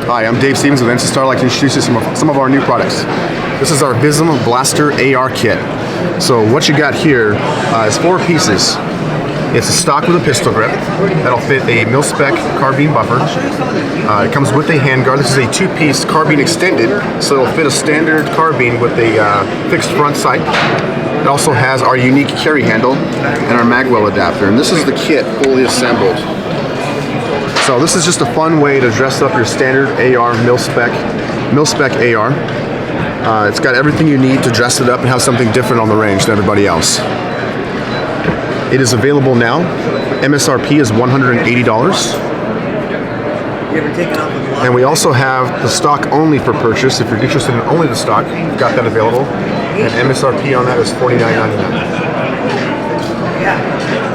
Hi, I'm Dave Stevens with NC Star. I'd like to introduce you to some of our new products. This is our VISM BlastAR AR kit. So what you got here is 4 pieces. It's a stock with a pistol grip that'll fit a mil-spec carbine buffer. It comes with a handguard. This is a 2-piece carbine extended, so it'll fit a standard carbine with a fixed front sight. It also has our unique carry handle and our magwell adapter, and this is the kit fully assembled. So this is just a fun way to dress up your standard AR mil-spec AR. It's got everything you need to dress it up and have something different on the range than everybody else. It is available now. MSRP is $180. And we also have the stock only for purchase. If you're interested in only the stock, we've got that available. And MSRP on that is $49.99.